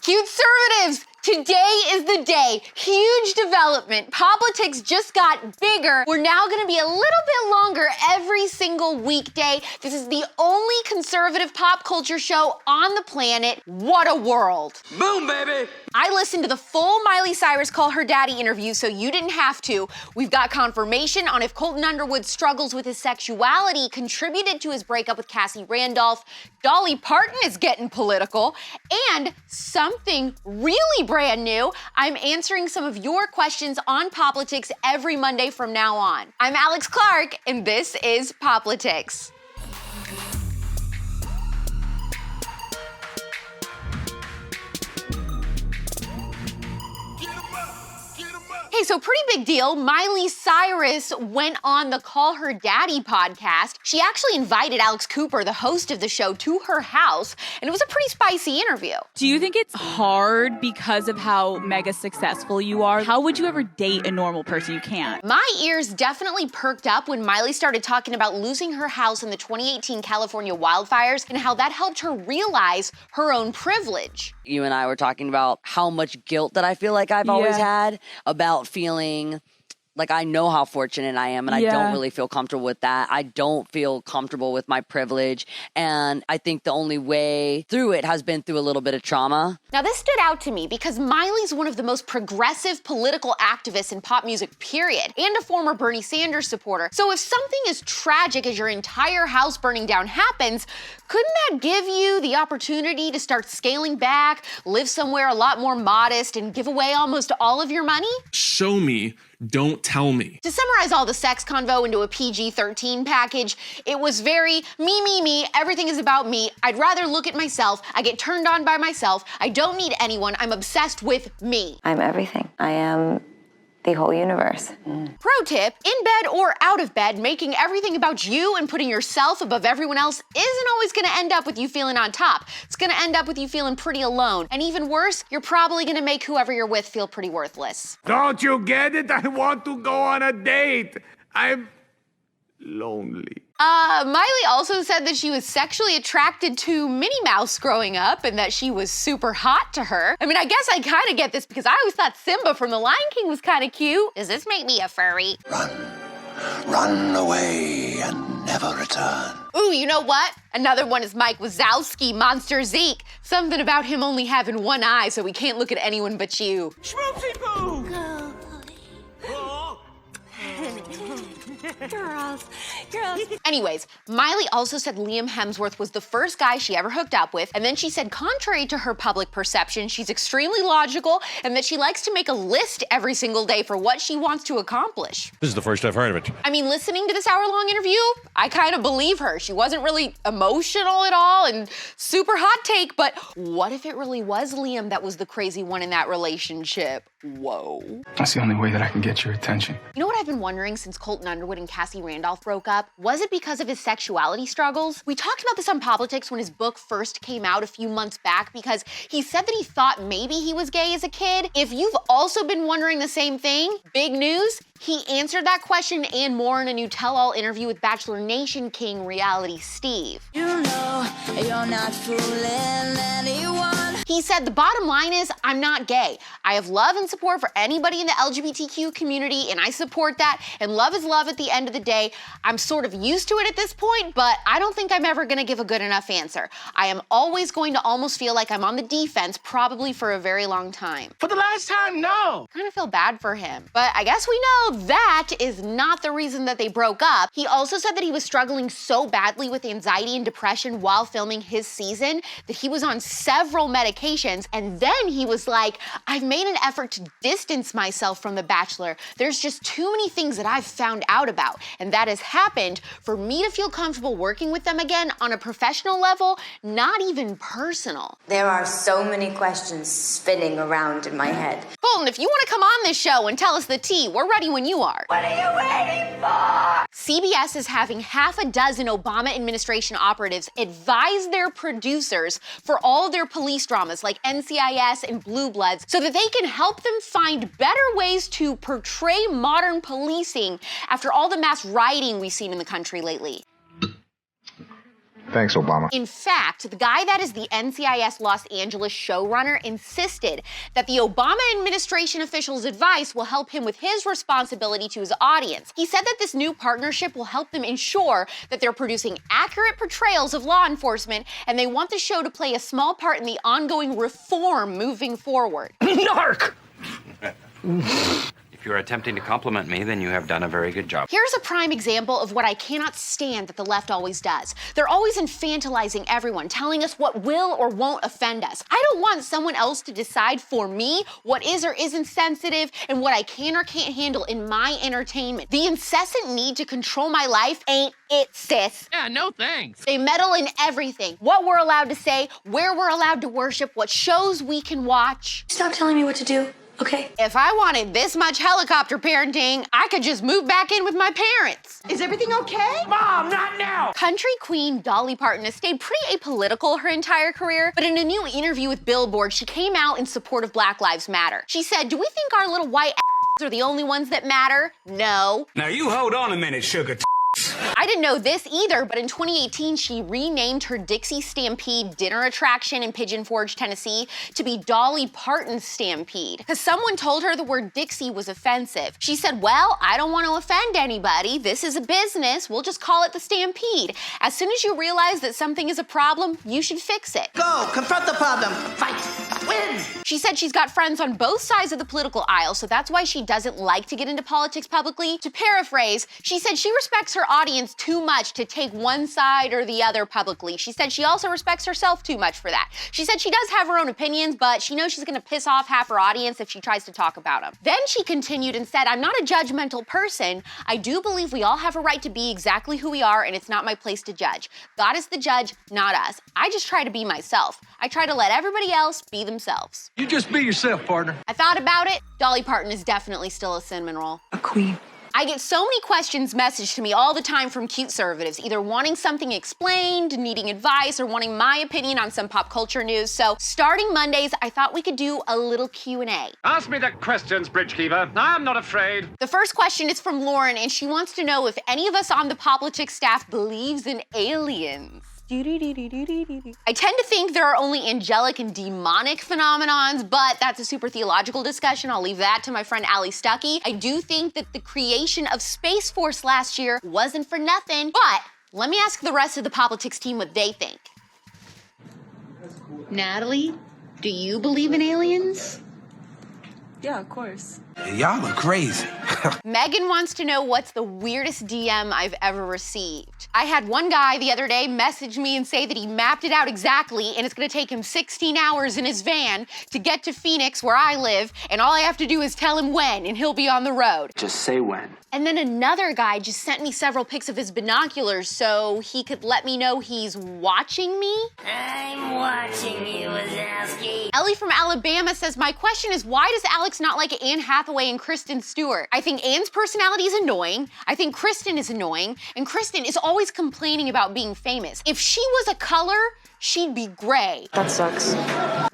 CUTEservatives, today is the day. Huge development. Poplatix just got bigger. We're now gonna be a little bit longer every single weekday. This is the only conservative pop culture show on the planet. What a world. Boom, baby. I listened to the full Miley Cyrus Call Her Daddy interview, so you didn't have to. We've got confirmation on if Colton Underwood's struggles with his sexuality contributed to his breakup with Cassie Randolph. Dolly Parton is getting political. And something really brand new, I'm answering some of your questions on Poplatix every Monday from now on. I'm Alex Clark, and this is Poplatix. Hey, so pretty big deal. Miley Cyrus went on the Call Her Daddy podcast. She actually invited Alex Cooper, the host of the show, to her house, and it was a pretty spicy interview. Do you think it's hard because of how mega successful you are? How would you ever date a normal person? You can't. My ears definitely perked up when Miley started talking about losing her house in the 2018 California wildfires and how that helped her realize her own privilege. You and I were talking about how much guilt that I feel like I've always had about feeling like I know how fortunate I am, and I don't really feel comfortable with that. I don't feel comfortable with my privilege, and I think the only way through it has been through a little bit of trauma. Now, this stood out to me because Miley's one of the most progressive political activists in pop music, period, and a former Bernie Sanders supporter. So if something as tragic as your entire house burning down happens, couldn't that give you the opportunity to start scaling back, live somewhere a lot more modest, and give away almost all of your money? Show me, don't tell me. To summarize all the sex convo into a PG-13 package, it was very me, everything is about me. I'd rather look at myself. I get turned on by myself. I don't need anyone. I'm obsessed with me. I'm everything. I am the whole universe. Pro tip, in bed or out of bed, making everything about you and putting yourself above everyone else isn't always gonna end up with you feeling on top. It's gonna end up with you feeling pretty alone. And even worse, you're probably gonna make whoever you're with feel pretty worthless. Don't you get it? I want to go on a date. I'm lonely. Miley also said that she was sexually attracted to Minnie Mouse growing up and that she was super hot to her. I mean, I guess I kind of get this because I always thought Simba from The Lion King was kind of cute. Does this make me a furry? Run away and never return. Ooh, you know what? Another one is Mike Wazowski, Monster Zeke. Something about him only having one eye so he can't look at anyone but you. Schmoopsy-poo! Girls. Anyways, Miley also said Liam Hemsworth was the first guy she ever hooked up with, and then she said contrary to her public perception, she's extremely logical and that she likes to make a list every single day for what she wants to accomplish. This is the first I've heard of it. I mean, listening to this hour-long interview, I kind of believe her. She wasn't really emotional at all and super hot take, but what if it really was Liam that was the crazy one in that relationship? Whoa. That's the only way that I can get your attention. You know what I've been wondering since Colton Underwood and Cassie Randolph broke up? Was it because of his sexuality struggles? We talked about this on Poplatix when his book first came out a few months back because he said that he thought maybe he was gay as a kid. If you've also been wondering the same thing, big news, he answered that question and more in a new tell-all interview with Bachelor Nation King Reality Steve. You know you're not fooling anyone. He said, the bottom line is, I'm not gay. I have love and support for anybody in the LGBTQ community, and I support that, and love is love at the end of the day. I'm sort of used to it at this point, but I don't think I'm ever gonna give a good enough answer. I am always going to almost feel like I'm on the defense, probably for a very long time. For the last time, no. Kind of feel bad for him. But I guess we know that is not the reason that they broke up. He also said that he was struggling so badly with anxiety and depression while filming his season that he was on several medications, and then he was like, I've made an effort to distance myself from The Bachelor. There's just too many things that I've found out about, and that has happened for me to feel comfortable working with them again on a professional level, not even personal. There are so many questions spinning around in my head. Colton, if you want to come on this show and tell us the tea, we're ready when you are. What are you waiting for? CBS is having half a dozen Obama administration operatives advise their producers for all their police dramas like NCIS and Blue Bloods so that they can help them find better ways to portray modern policing after all the mass rioting we've seen in the country lately. Thanks, Obama. In fact, the guy that is the NCIS Los Angeles showrunner insisted that the Obama administration officials' advice will help him with his responsibility to his audience. He said that this new partnership will help them ensure that they're producing accurate portrayals of law enforcement, and they want the show to play a small part in the ongoing reform moving forward. Narc! If you're attempting to compliment me, then you have done a very good job. Here's a prime example of what I cannot stand that the left always does. They're always infantilizing everyone, telling us what will or won't offend us. I don't want someone else to decide for me what is or isn't sensitive and what I can or can't handle in my entertainment. The incessant need to control my life ain't it, sis. Yeah, no thanks. They meddle in everything. What we're allowed to say, where we're allowed to worship, what shows we can watch. Stop telling me what to do. Okay. If I wanted this much helicopter parenting, I could just move back in with my parents. Is everything okay? Mom, not now! Country queen Dolly Parton has stayed pretty apolitical her entire career, but in a new interview with Billboard, she came out in support of Black Lives Matter. She said, "Do we think our little white are the only ones that matter? No." Now you hold on a minute, sugar. I didn't know this either, but in 2018, she renamed her Dixie Stampede dinner attraction in Pigeon Forge, Tennessee, to be Dolly Parton Stampede, because someone told her the word Dixie was offensive. She said, "Well, I don't want to offend anybody. This is a business. We'll just call it the Stampede. As soon as you realize that something is a problem, you should fix it." Go, confront the problem, fight, win. She said she's got friends on both sides of the political aisle, so that's why she doesn't like to get into politics publicly. To paraphrase, she said she respects her audience too much to take one side or the other publicly. She said she also respects herself too much for that. She said she does have her own opinions, but she knows she's gonna piss off half her audience if she tries to talk about them. Then she continued and said, "I'm not a judgmental person. I do believe we all have a right to be exactly who we are, and it's not my place to judge. God is the judge, not us. I just try to be myself. I try to let everybody else be themselves." You just be yourself, partner. I thought about it. Dolly Parton is definitely still a cinnamon roll. A queen. I get so many questions messaged to me all the time from CUTEservatives, either wanting something explained, needing advice, or wanting my opinion on some pop culture news. So starting Mondays, I thought we could do a little Q&A. Ask me the questions, Bridgekeeper. I'm not afraid. The first question is from Lauren, and she wants to know if any of us on the Poplatix staff believes in aliens. I tend to think there are only angelic and demonic phenomenons, but that's a super theological discussion. I'll leave that to my friend Allie Stuckey. I do think that the creation of Space Force last year wasn't for nothing, but let me ask the rest of the Poplatix team what they think. Natalie, do you believe in aliens? Yeah, of course. Y'all are crazy. Megan wants to know what's the weirdest DM I've ever received. I had one guy the other day message me and say that he mapped it out exactly and it's gonna take him 16 hours in his van to get to Phoenix where I live, and all I have to do is tell him when and he'll be on the road. Just say when. And then another guy just sent me several pics of his binoculars so he could let me know he's watching me. I'm watching you, Wazowski. Ellie from Alabama says, "My question is, why does Alex not like Anne Hathaway and Kristen Stewart? I think Anne's personality is annoying. I think Kristen is annoying. And Kristen is always complaining about being famous. If she was a color, she'd be gray." That sucks.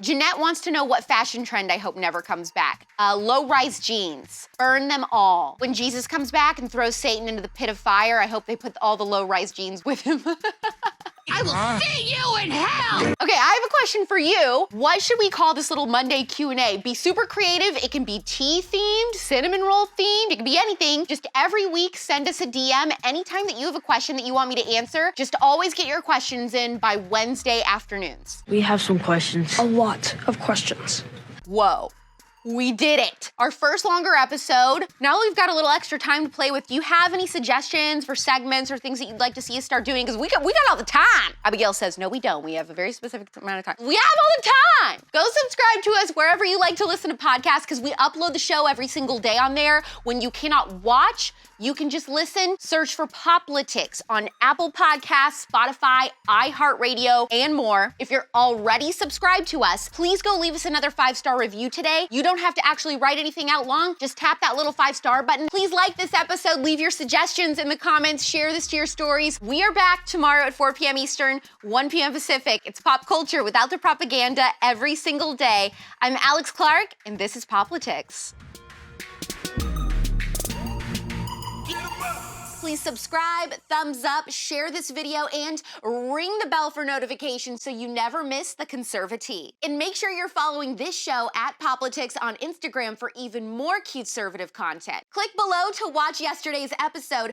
Jeanette wants to know what fashion trend I hope never comes back. Low-rise jeans. Burn them all. When Jesus comes back and throws Satan into the pit of fire, I hope they put all the low-rise jeans with him. I will see you in hell! Okay, I have a question for you. What should we call this little Monday Q&A? Be super creative. It can be tea-themed, cinnamon roll themed. It can be anything. Just every week, send us a DM anytime that you have a question that you want me to answer. Just always get your questions in by Wednesday afternoons. We have some questions. A lot of questions. Whoa. We did it. Our first longer episode. Now that we've got a little extra time to play with, do you have any suggestions for segments or things that you'd like to see us start doing? Because we got all the time. Abigail says, no, we don't. We have a very specific amount of time. We have all the time. Go subscribe to us wherever you like to listen to podcasts, because we upload the show every single day on there. When you cannot watch, you can just listen. Search for Poplatix on Apple Podcasts, Spotify, iHeartRadio, and more. If you're already subscribed to us, please go leave us another 5-star review today. You don't have to actually write anything out long. Just tap that little 5-star button. Please like this episode. Leave your suggestions in the comments. Share this to your stories. We are back tomorrow at 4 p.m. Eastern, 1 p.m. Pacific. It's pop culture without the propaganda every single day. I'm Alex Clark, and this is Poplatix. Get 'em up. Please subscribe, thumbs up, share this video, and ring the bell for notifications so you never miss the CUTEservatives. And make sure you're following this show at Poplatix on Instagram for even more CUTEservative content. Click below to watch yesterday's episode.